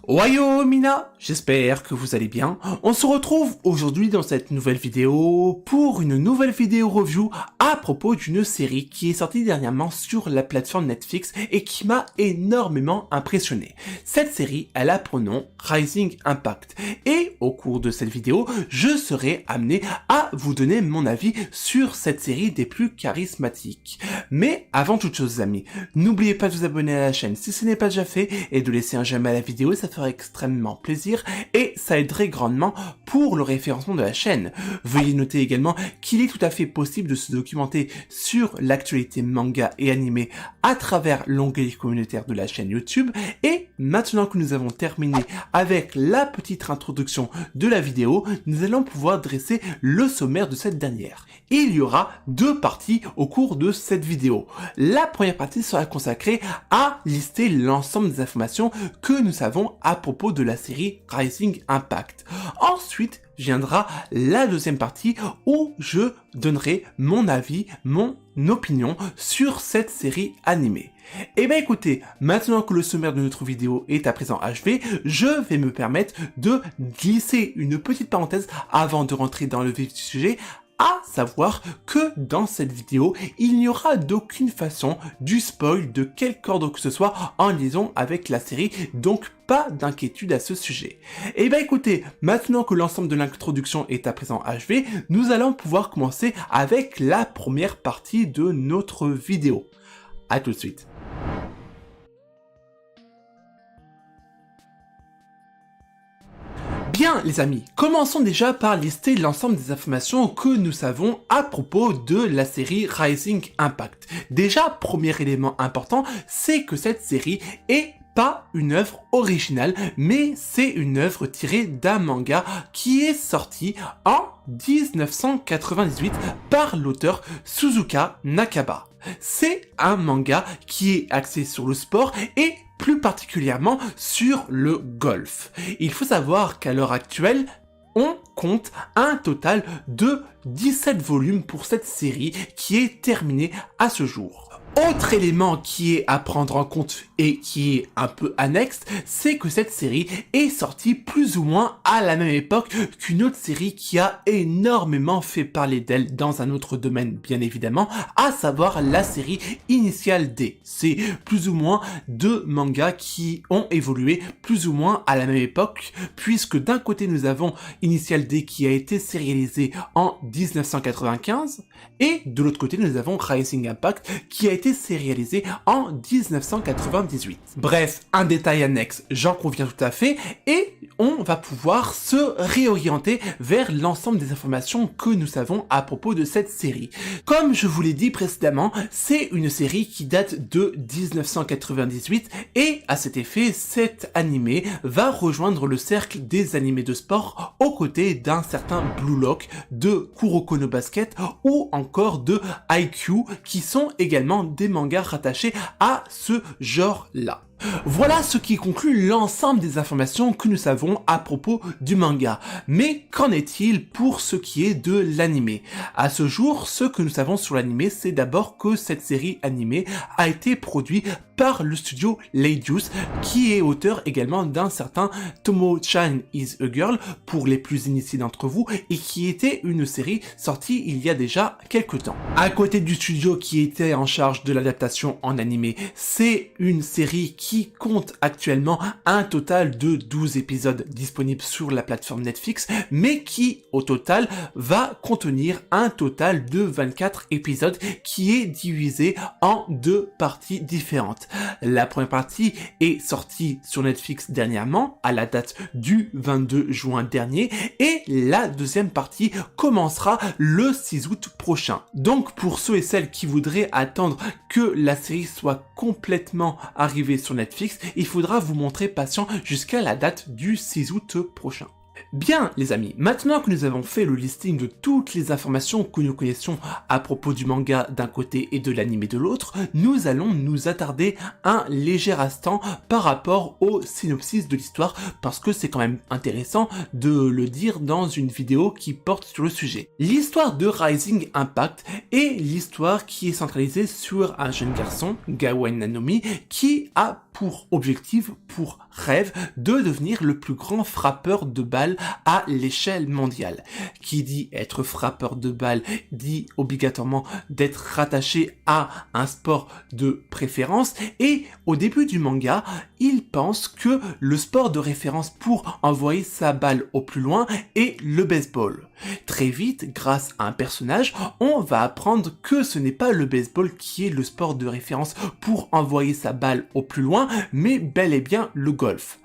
Ohayo Mina, j'espère que vous allez bien. On se retrouve aujourd'hui dans cette nouvelle vidéo pour une nouvelle vidéo review à propos d'une série qui est sortie dernièrement sur la plateforme Netflix et qui m'a énormément impressionné. Cette série, elle a pour nom Rising Impact et au cours de cette vidéo, je serai amené à vous donner mon avis sur cette série des plus charismatiques. Mais avant toute chose amis, n'oubliez pas de vous abonner à la chaîne si ce n'est pas déjà fait et de laisser un j'aime à la vidéo, ça ferait extrêmement plaisir et ça aiderait grandement pour le référencement de la chaîne. Veuillez noter également qu'il est tout à fait possible de se documenter sur l'actualité manga et animé à travers l'onglet communautaire de la chaîne YouTube. Et maintenant que nous avons terminé avec la petite introduction de la vidéo, nous allons pouvoir dresser le sommaire de cette dernière. Il y aura deux parties au cours de cette vidéo. La première partie sera consacrée à lister l'ensemble des informations que nous savons à propos de la série Rising Impact. Ensuite viendra la deuxième partie où je donnerai mon avis, mon opinion sur cette série animée. Et bien écoutez, maintenant que le sommaire de notre vidéo est à présent achevé, je vais me permettre de glisser une petite parenthèse avant de rentrer dans le vif du sujet, à savoir que dans cette vidéo, il n'y aura d'aucune façon du spoil de quelque ordre que ce soit en liaison avec la série, donc pas d'inquiétude à ce sujet. Et bien écoutez, maintenant que l'ensemble de l'introduction est à présent achevé, nous allons pouvoir commencer avec la première partie de notre vidéo. À tout de suite. Bien les amis, commençons déjà par lister l'ensemble des informations que nous savons à propos de la série Rising Impact. Déjà, premier élément important, c'est que cette série est pas une œuvre originale, mais c'est une œuvre tirée d'un manga qui est sorti en 1998 par l'auteur Suzuka Nakaba. C'est un manga qui est axé sur le sport et plus particulièrement sur le golf. Il faut savoir qu'à l'heure actuelle, on compte un total de 17 volumes pour cette série qui est terminée à ce jour. Autre élément qui est à prendre en compte et qui est un peu annexe, c'est que cette série est sortie plus ou moins à la même époque qu'une autre série qui a énormément fait parler d'elle dans un autre domaine bien évidemment, à savoir la série Initial D. C'est plus ou moins deux mangas qui ont évolué plus ou moins à la même époque, puisque d'un côté nous avons Initial D qui a été sérialisé en 1995 et de l'autre côté nous avons Rising Impact qui a été sérialisé en 1998. Bref, un détail annexe, j'en conviens tout à fait, et on va pouvoir se réorienter vers l'ensemble des informations que nous savons à propos de cette série. Comme je vous l'ai dit précédemment, c'est une série qui date de 1998, et à cet effet, cet animé va rejoindre le cercle des animés de sport aux côtés d'un certain Blue Lock, de Kuroko no Basket, ou encore de Haikyuu, qui sont également des mangas rattachés à ce genre-là. Voilà ce qui conclut l'ensemble des informations que nous savons à propos du manga. Mais qu'en est-il pour ce qui est de l'animé? À ce jour, ce que nous savons sur l'animé, c'est d'abord que cette série animée a été produite par le studio Ladius, qui est auteur également d'un certain Tomo-chan is a Girl, pour les plus initiés d'entre vous, et qui était une série sortie il y a déjà quelques temps. À côté du studio qui était en charge de l'adaptation en animé, c'est une série qui compte actuellement un total de 12 épisodes disponibles sur la plateforme Netflix, mais qui, au total, va contenir un total de 24 épisodes qui est divisé en deux parties différentes. La première partie est sortie sur Netflix dernièrement, à la date du 22 juin dernier, et la deuxième partie commencera le 6 août prochain. Donc pour ceux et celles qui voudraient attendre que la série soit complètement arrivée sur Netflix, il faudra vous montrer patient jusqu'à la date du 6 août prochain. Bien les amis, maintenant que nous avons fait le listing de toutes les informations que nous connaissions à propos du manga d'un côté et de l'anime de l'autre, nous allons nous attarder un léger instant par rapport au synopsis de l'histoire parce que c'est quand même intéressant de le dire dans une vidéo qui porte sur le sujet. L'histoire de Rising Impact est l'histoire qui est centralisée sur un jeune garçon, Gawen Nanomi, qui a pour objectif, pour rêve, de devenir le plus grand frappeur de balles à l'échelle mondiale. Qui dit être frappeur de balles dit obligatoirement d'être rattaché à un sport de préférence, et au début du manga, il pense que le sport de référence pour envoyer sa balle au plus loin est le baseball. Très vite, grâce à un personnage, on va apprendre que ce n'est pas le baseball qui est le sport de référence pour envoyer sa balle au plus loin, mais bel et bien le golf.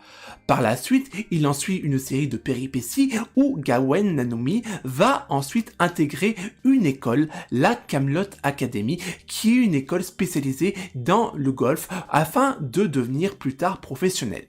Par la suite, il en suit une série de péripéties où Gawen Nanomi va ensuite intégrer une école, la Camelot Academy, qui est une école spécialisée dans le golf afin de devenir plus tard professionnel.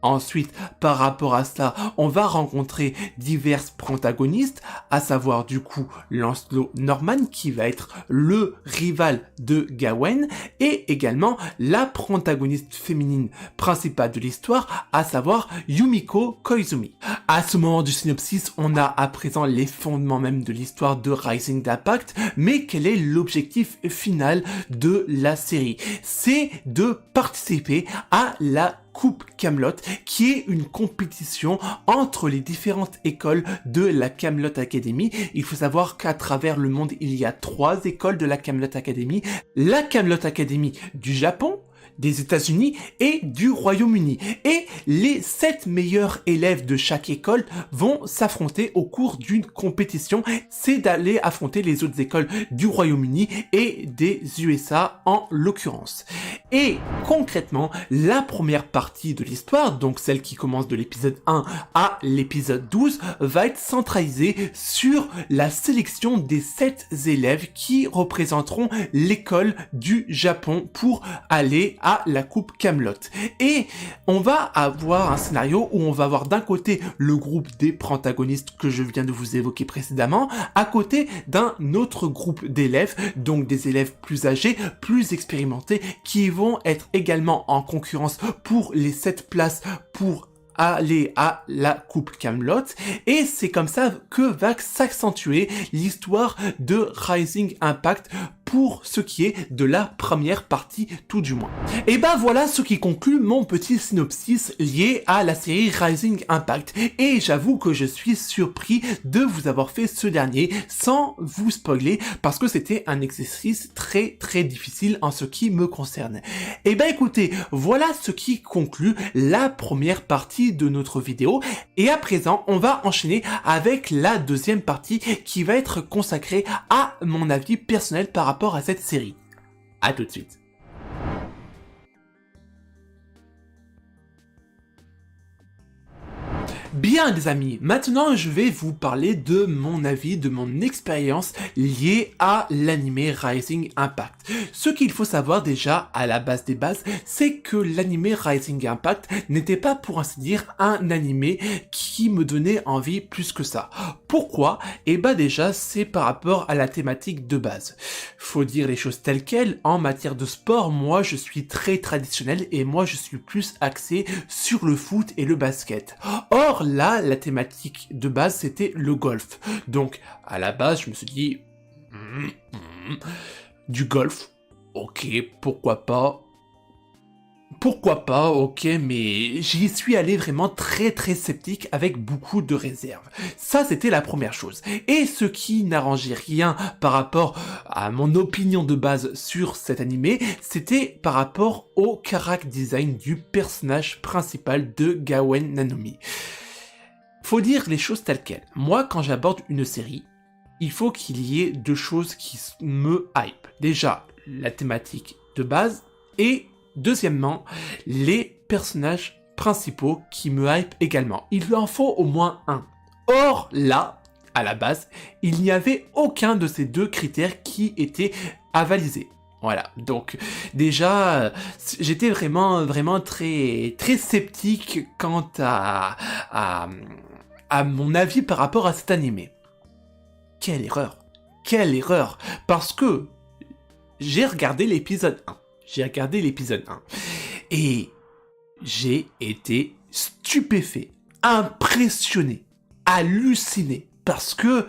Ensuite, par rapport à cela, on va rencontrer divers protagonistes, à savoir du coup Lancelot Norman qui va être le rival de Gawen et également la protagoniste féminine principale de l'histoire, à savoir Yumiko Koizumi. À ce moment du synopsis, on a à présent les fondements même de l'histoire de Rising Impact, mais quel est l'objectif final de la série? C'est de participer à la Coupe Camelot, qui est une compétition entre les différentes écoles de la Camelot Academy. Il faut savoir qu'à travers le monde, il y a 3 écoles de la Camelot Academy. La Camelot Academy du Japon, des États-Unis et du Royaume-Uni. Et les 7 meilleurs élèves de chaque école vont s'affronter au cours d'une compétition. C'est d'aller affronter les autres écoles du Royaume-Uni et des USA en l'occurrence. Et concrètement, la première partie de l'histoire, donc celle qui commence de l'épisode 1 à l'épisode 12, va être centralisée sur la sélection des 7 élèves qui représenteront l'école du Japon pour aller à la Coupe Camelot. Et on va avoir un scénario où on va avoir d'un côté le groupe des protagonistes que je viens de vous évoquer précédemment, à côté d'un autre groupe d'élèves, donc des élèves plus âgés, plus expérimentés, qui vont être également en concurrence pour les 7 places pour aller à la Coupe Camelot, et c'est comme ça que va s'accentuer l'histoire de Rising Impact pour ce qui est de la première partie tout du moins. Et ben voilà ce qui conclut mon petit synopsis lié à la série Rising Impact, et j'avoue que je suis surpris de vous avoir fait ce dernier sans vous spoiler parce que c'était un exercice très difficile en ce qui me concerne. Et ben écoutez, voilà ce qui conclut la première partie de notre vidéo, et à présent on va enchaîner avec la deuxième partie qui va être consacrée à mon avis personnel par rapport à cette série. À tout de suite. Bien les amis, maintenant je vais vous parler de mon avis, de mon expérience liée à l'anime Rising Impact. Ce qu'il faut savoir déjà à la base des bases, c'est que l'anime Rising Impact n'était pas pour ainsi dire un anime qui me donnait envie plus que ça. Pourquoi? Eh bah déjà c'est par rapport à la thématique de base. Faut dire les choses telles quelles, en matière de sport, moi je suis très traditionnel et moi je suis plus axé sur le foot et le basket. Or là, la thématique de base, c'était le golf. Donc, à la base, je me suis dit, du golf, ok, pourquoi pas, ok, mais j'y suis allé vraiment très sceptique avec beaucoup de réserves. Ça, c'était la première chose. Et ce qui n'arrangeait rien par rapport à mon opinion de base sur cet animé, c'était par rapport au character design du personnage principal de Gawen Nanomi. Faut dire les choses telles quelles. Moi, quand j'aborde une série, il faut qu'il y ait 2 choses qui me hype. Déjà, la thématique de base et deuxièmement, les personnages principaux qui me hype également. Il en faut au moins un. Or, là, à la base, il n'y avait aucun de ces 2 critères qui étaient avalisés. Voilà, donc déjà, j'étais vraiment très sceptique quant à mon avis par rapport à cet animé. Quelle erreur! Quelle erreur! Parce que j'ai regardé l'épisode 1. Et j'ai été stupéfait, impressionné, halluciné. Parce que,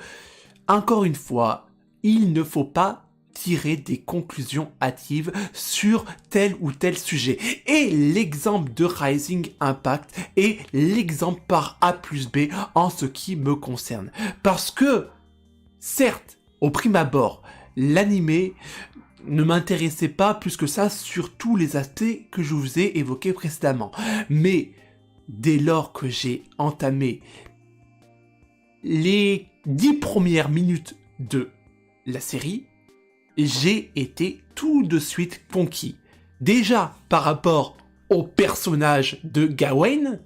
encore une fois, il ne faut pas tirer des conclusions hâtives sur tel ou tel sujet. Et l'exemple de Rising Impact est l'exemple par A plus B en ce qui me concerne. Parce que, certes, au prime abord, l'animé ne m'intéressait pas plus que ça sur tous les aspects que je vous ai évoqués précédemment. Mais dès lors que j'ai entamé les 10 premières minutes de la série, j'ai été tout de suite conquis. Déjà par rapport au personnage de Gawain,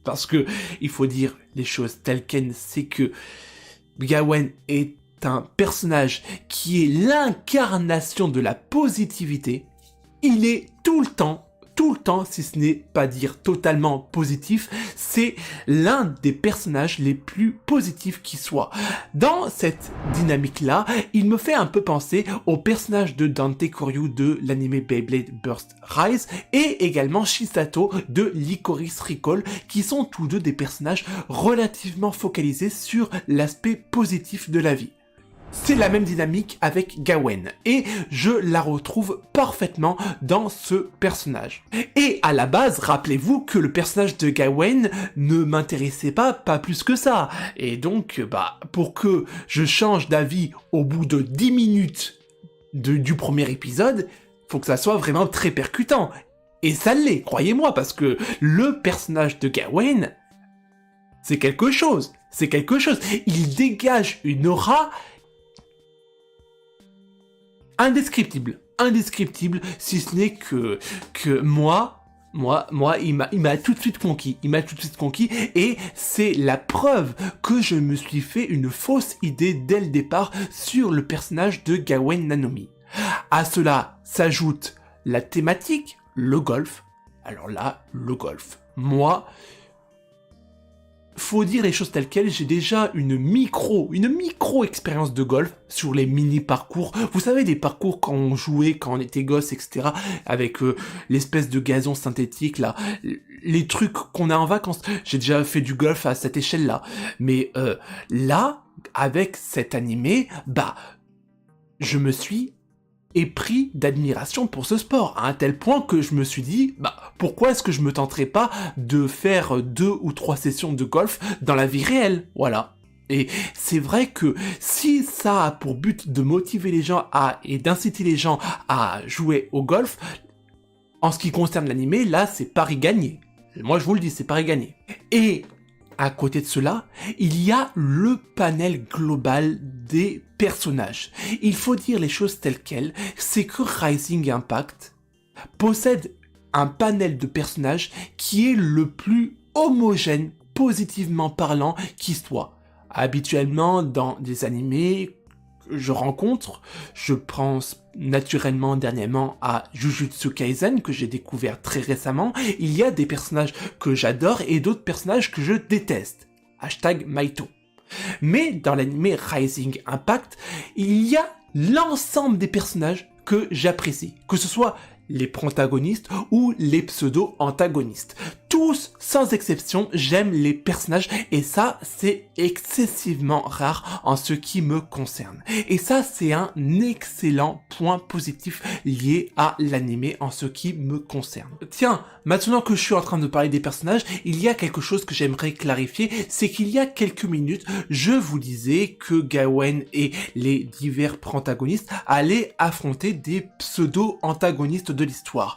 parce que il faut dire les choses telles quelles, c'est que Gawain est un personnage qui est l'incarnation de la positivité. Il est tout le temps, si ce n'est pas dire totalement positif, c'est l'un des personnages les plus positifs qui soit. Dans cette dynamique-là, il me fait un peu penser au personnage de Dante Koryu de l'anime Beyblade Burst Rise et également Shisato de Licorice Recall, qui sont tous deux des personnages relativement focalisés sur l'aspect positif de la vie. C'est la même dynamique avec Gawain, et je la retrouve parfaitement dans ce personnage. Et à la base, rappelez-vous que le personnage de Gawain ne m'intéressait pas plus que ça. Et donc, pour que je change d'avis au bout de 10 minutes du premier épisode, faut que ça soit vraiment très percutant. Et ça l'est, croyez-moi, parce que le personnage de Gawain, c'est quelque chose. Il dégage une aura indescriptible, si ce n'est que moi, il m'a tout de suite conquis, et c'est la preuve que je me suis fait une fausse idée dès le départ sur le personnage de Gawain Nanomi. À cela s'ajoute la thématique, le golf. Alors là, le golf. Moi, faut dire les choses telles quelles, j'ai déjà une micro expérience de golf sur les mini parcours. Vous savez, des parcours quand on jouait, quand on était gosse, etc. Avec l'espèce de gazon synthétique là, les trucs qu'on a en vacances. J'ai déjà fait du golf à cette échelle-là. Mais là, avec cet animé, je me suis épris d'admiration pour ce sport, à un tel point que je me suis dit, pourquoi est-ce que je me tenterais pas de faire 2 ou 3 sessions de golf dans la vie réelle, voilà. Et c'est vrai que si ça a pour but de motiver les gens et d'inciter les gens à jouer au golf, en ce qui concerne l'animé, là, c'est pari gagné. Moi, je vous le dis, c'est pari gagné. Et à côté de cela, il y a le panel global des personnages. Il faut dire les choses telles quelles, c'est que Rising Impact possède un panel de personnages qui est le plus homogène, positivement parlant, qui soit. Habituellement, dans des animés que je rencontre, je pense naturellement dernièrement à Jujutsu Kaisen, que j'ai découvert très récemment, il y a des personnages que j'adore et d'autres personnages que je déteste. #Maito. Mais dans l'anime Rising Impact, il y a l'ensemble des personnages que j'apprécie, que ce soit les protagonistes ou les pseudo-antagonistes. Tous, sans exception, j'aime les personnages et ça, c'est excessivement rare en ce qui me concerne. Et ça, c'est un excellent point positif lié à l'anime en ce qui me concerne. Tiens, maintenant que je suis en train de parler des personnages, il y a quelque chose que j'aimerais clarifier, c'est qu'il y a quelques minutes, je vous disais que Gawain et les divers protagonistes allaient affronter des pseudo-antagonistes de l'histoire.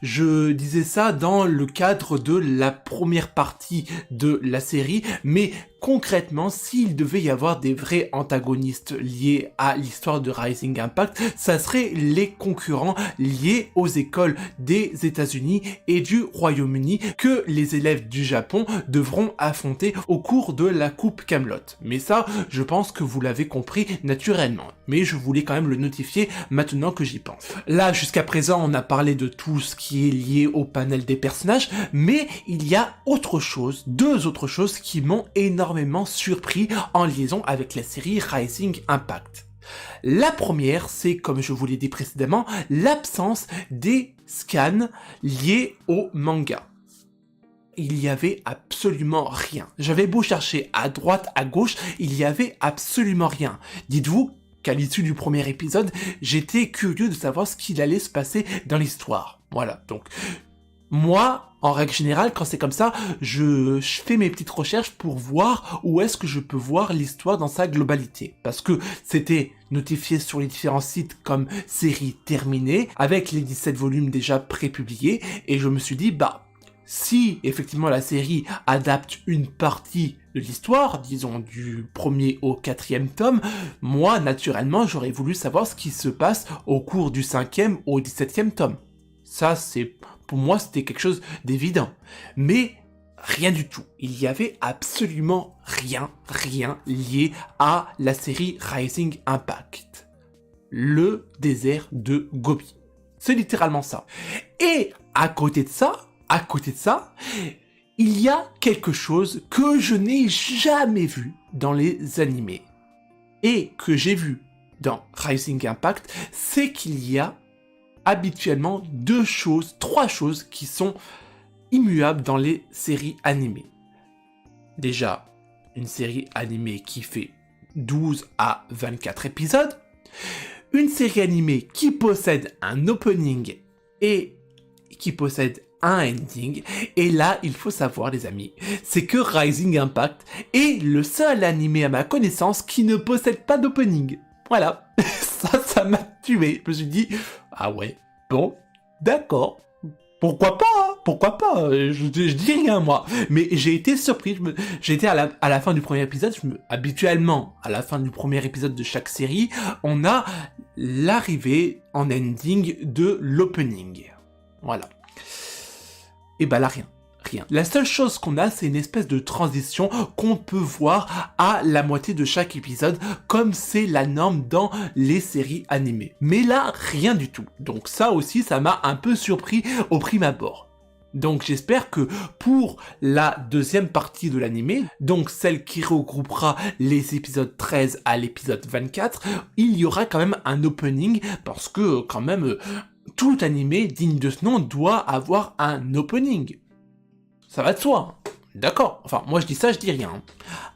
Je disais ça dans le cadre de la première partie de la série, mais concrètement, s'il devait y avoir des vrais antagonistes liés à l'histoire de Rising Impact, ça serait les concurrents liés aux écoles des États-Unis et du Royaume-Uni que les élèves du Japon devront affronter au cours de la Coupe Camelot. Mais ça, je pense que vous l'avez compris naturellement. Mais je voulais quand même le notifier maintenant que j'y pense. Là, jusqu'à présent, on a parlé de tout ce qui est lié au panel des personnages, mais il y a autre chose, deux autres choses qui m'ont énormément énormément surpris en liaison avec la série Rising Impact. La première, c'est, comme je vous l'ai dit précédemment, l'absence des scans liés au manga. Il y avait absolument rien. J'avais beau chercher à droite, à gauche, il y avait absolument rien. Dites-vous qu'à l'issue du premier épisode, j'étais curieux de savoir ce qu'il allait se passer dans l'histoire. Voilà, donc moi, en règle générale, quand c'est comme ça, je fais mes petites recherches pour voir où est-ce que je peux voir l'histoire dans sa globalité. Parce que c'était notifié sur les différents sites comme série terminée, avec les 17 volumes déjà prépubliés, et je me suis dit, si effectivement la série adapte une partie de l'histoire, disons du 1er au 4e tome, moi naturellement j'aurais voulu savoir ce qui se passe au cours du 5e au 17e tome. Ça pour moi c'était quelque chose d'évident. Mais rien du tout. Il y avait absolument rien lié à la série Rising Impact. Le désert de Gobi. C'est littéralement ça. Et à côté de ça, il y a quelque chose que je n'ai jamais vu dans les animés et que j'ai vu dans Rising Impact, c'est qu'il y a habituellement trois choses qui sont immuables dans les séries animées. Déjà, une série animée qui fait 12 à 24 épisodes, une série animée qui possède un opening et qui possède un ending, et là, il faut savoir les amis, c'est que Rising Impact est le seul animé à ma connaissance qui ne possède pas d'opening. Voilà, ça m'a tué, je me suis dit, ah ouais, bon, d'accord, pourquoi pas, je dis rien moi, mais j'ai été surpris, j'étais à la fin du premier épisode, habituellement, à la fin du premier épisode de chaque série, on a l'arrivée en ending de l'opening, voilà. Et là, rien. La seule chose qu'on a, c'est une espèce de transition qu'on peut voir à la moitié de chaque épisode, comme c'est la norme dans les séries animées. Mais là, rien du tout. Donc ça aussi, ça m'a un peu surpris au prime abord. Donc j'espère que pour la deuxième partie de l'animé, donc celle qui regroupera les épisodes 13 à l'épisode 24, il y aura quand même un opening, parce que quand même... tout animé digne de ce nom doit avoir un opening. Ça va de soi. D'accord. Enfin, moi je dis ça, je dis rien.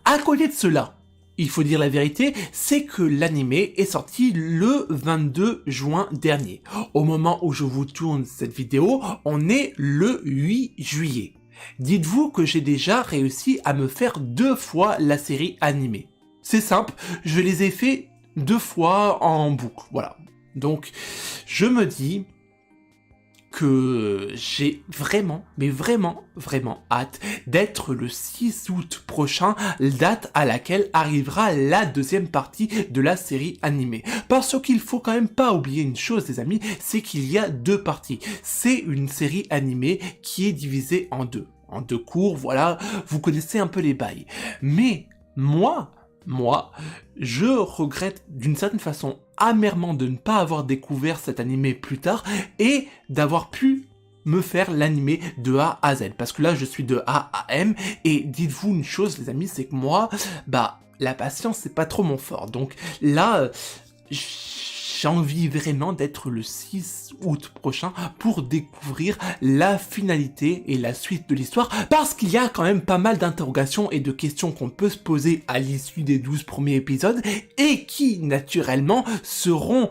À côté de cela, il faut dire la vérité, c'est que l'animé est sorti le 22 juin dernier. Au moment où je vous tourne cette vidéo, on est le 8 juillet. Dites-vous que j'ai déjà réussi à me faire 2 fois la série animée. C'est simple, je les ai fait 2 fois en boucle, voilà. Donc, je me dis que j'ai vraiment hâte d'être le 6 août prochain, date à laquelle arrivera la deuxième partie de la série animée. Parce qu'il faut quand même pas oublier une chose les amis, c'est qu'il y a 2 parties. C'est une série animée qui est divisée en 2. En 2 cours, voilà, vous connaissez un peu les bails. Mais moi, je regrette d'une certaine façon amèrement de ne pas avoir découvert cet animé plus tard et d'avoir pu me faire l'animé de A à Z. Parce que là, je suis de A à M et dites-vous une chose, les amis, c'est que moi, la patience, c'est pas trop mon fort. Donc là, j'ai envie vraiment d'être le 6 août prochain pour découvrir la finalité et la suite de l'histoire, parce qu'il y a quand même pas mal d'interrogations et de questions qu'on peut se poser à l'issue des 12 premiers épisodes et qui, naturellement, seront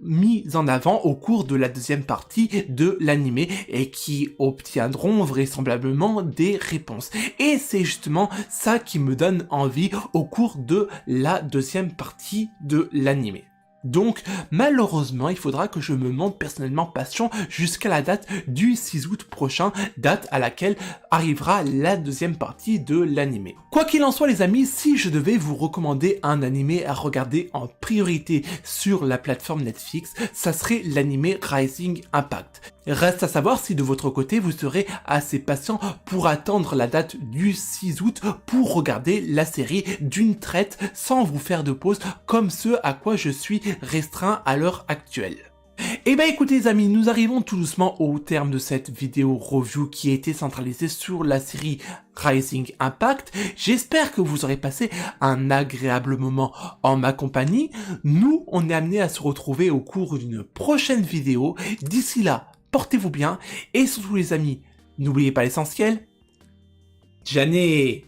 mis en avant au cours de la deuxième partie de l'animé et qui obtiendront vraisemblablement des réponses. Et c'est justement ça qui me donne envie au cours de la deuxième partie de l'animé. Donc, malheureusement, il faudra que je me montre personnellement patient jusqu'à la date du 6 août prochain, date à laquelle arrivera la deuxième partie de l'animé. Quoi qu'il en soit, les amis, si je devais vous recommander un animé à regarder en priorité sur la plateforme Netflix, ça serait l'animé Rising Impact. Reste à savoir si de votre côté vous serez assez patient pour attendre la date du 6 août pour regarder la série d'une traite sans vous faire de pause comme ce à quoi je suis restreint à l'heure actuelle. Et bah écoutez les amis, nous arrivons tout doucement au terme de cette vidéo review qui a été centralisée sur la série Rising Impact. J'espère que vous aurez passé un agréable moment en ma compagnie. Nous, on est amené à se retrouver au cours d'une prochaine vidéo. D'ici là, portez-vous bien et surtout les amis, n'oubliez pas l'essentiel. Janet